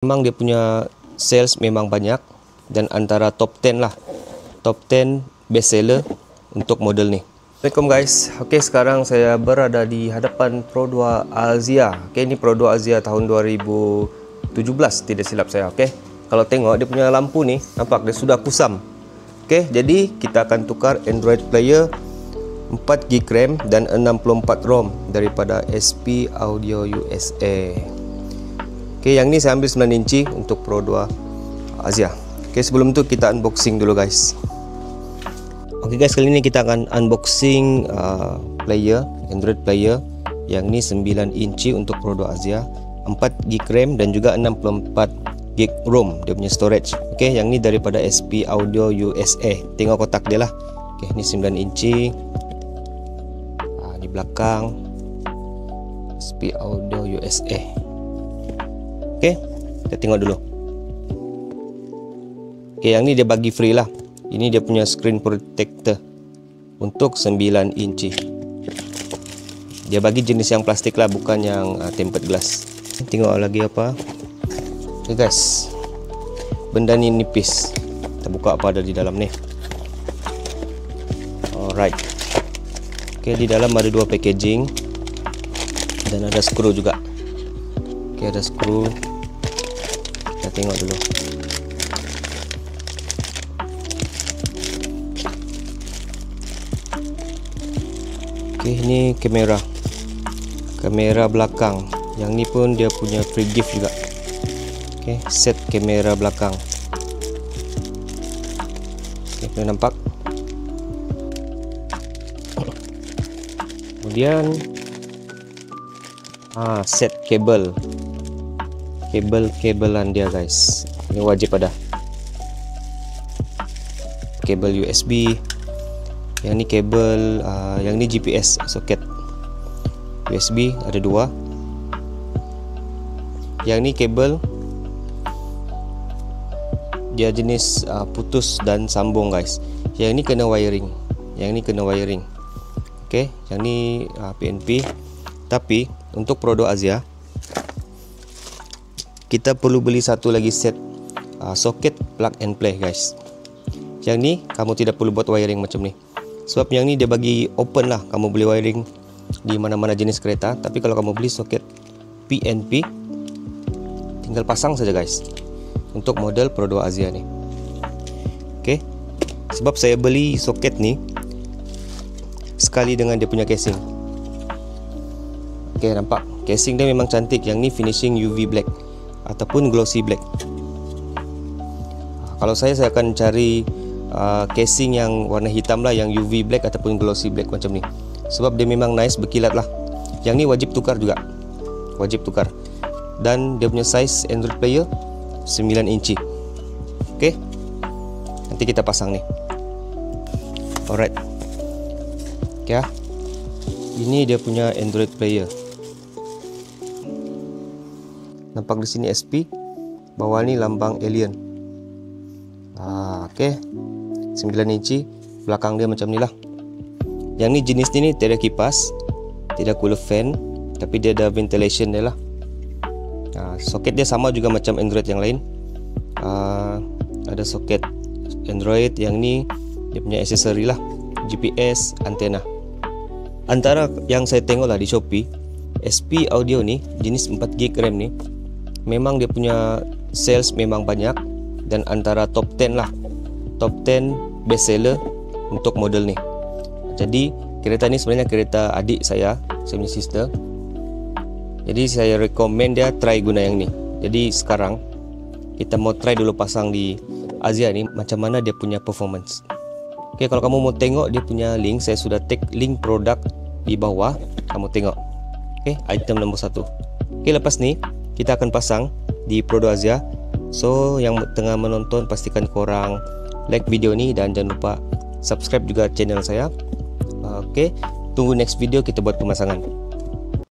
Memang dia punya sales memang banyak dan antara top 10 lah, top 10 best seller untuk model ni. Assalamualaikum guys. Okey, sekarang saya berada di hadapan Pro 2 Alzia. Okey, ini Pro 2 Alzia tahun 2017 tidak silap saya. Okey, kalau tengok dia punya lampu ni, nampak dia sudah kusam. Okey, jadi kita akan tukar Android player 4GB RAM dan 64 ROM daripada SP Audio USA. Okey, yang ni saya ambil 9 inci untuk Pro 2 Alzia. Okey, sebelum tu kita unboxing dulu guys. Okey guys, kali ini kita akan unboxing player, Android player yang ni 9 inci untuk Pro 2 Alzia, 4GB RAM dan juga 64GB ROM dia punya storage. Okey, yang ni daripada SP Audio USA. Tengok kotak dia lah. Okey, ni 9 inci. Di belakang SP Audio USA. Okey, kita tengok dulu. Okey, yang ni dia bagi free lah. Ini dia punya screen protector untuk 9 inci. Dia bagi jenis yang plastik lah, bukan yang tempered glass. Tengok lagi apa. Okey guys, benda ni nipis. Kita buka apa ada di dalam ni. Alright. Okey, di dalam ada dua packaging dan ada skru juga. Okey, ada skru. Kita tengok dulu. Okey, ini kamera belakang. Yang ni pun dia punya free gift juga. Okey, set kamera belakang. Okey, boleh nampak. Kemudian set kabelan dia guys. Ini wajib ada. Kabel USB. Yang ni kabel, yang ni GPS soket. USB ada dua. Yang ni kabel dia jenis putus dan sambung guys. Yang ni kena wiring. Okey, yang ni PNP. Tapi untuk Pro 2 Alzia kita perlu beli satu lagi set soket plug and play guys. Yang ni kamu tidak perlu buat wiring macam ni. Sebab yang ni dia bagi open lah, kamu boleh wiring di mana-mana jenis kereta. Tapi kalau kamu beli soket PNP, tinggal pasang saja guys. Untuk model Pro 2 Alzia ni. Okey, sebab saya beli soket ni sekali dengan dia punya casing. Okey, nampak casing dia memang cantik. Yang ni finishing UV black ataupun glossy black. Kalau saya akan cari casing yang warna hitam lah, yang UV black ataupun glossy black macam ni. Sebab dia memang nice, berkilat lah. Yang ni wajib tukar juga. Dan dia punya size Android player 9 inci. Okey, nanti kita pasang ni. Alright. Ya, ini dia punya Android player. Nampak di sini SP, bawah ni lambang alien. Okey, 9 inci, belakang dia macam ni lah. Yang ni jenis ni tidak kipas, tidak cooler fan, tapi dia ada ventilation dia lah. Soket dia sama juga macam Android yang lain. Ada soket Android. Yang ni dia punya aksesori lah, GPS, antena. Antara yang saya tengok lah di Shopee, SP Audio ni jenis 4GB RAM ni memang dia punya sales memang banyak dan antara top 10 lah, top 10 best seller untuk model ni. Jadi kereta ni sebenarnya kereta adik saya punya sister. Jadi saya recommend dia try guna yang ni. Jadi sekarang kita mau try dulu pasang di Alzia ni macam mana dia punya performance. Okey, kalau kamu mau tengok dia punya link, saya sudah tag link produk di bawah, kamu tengok. Okey, item nombor 1. Okey, lepas ni kita akan pasang di Pro 2 Alzia. So yang tengah menonton, pastikan korang like video ni dan jangan lupa subscribe juga channel saya. Okey, tunggu next video kita buat pemasangan.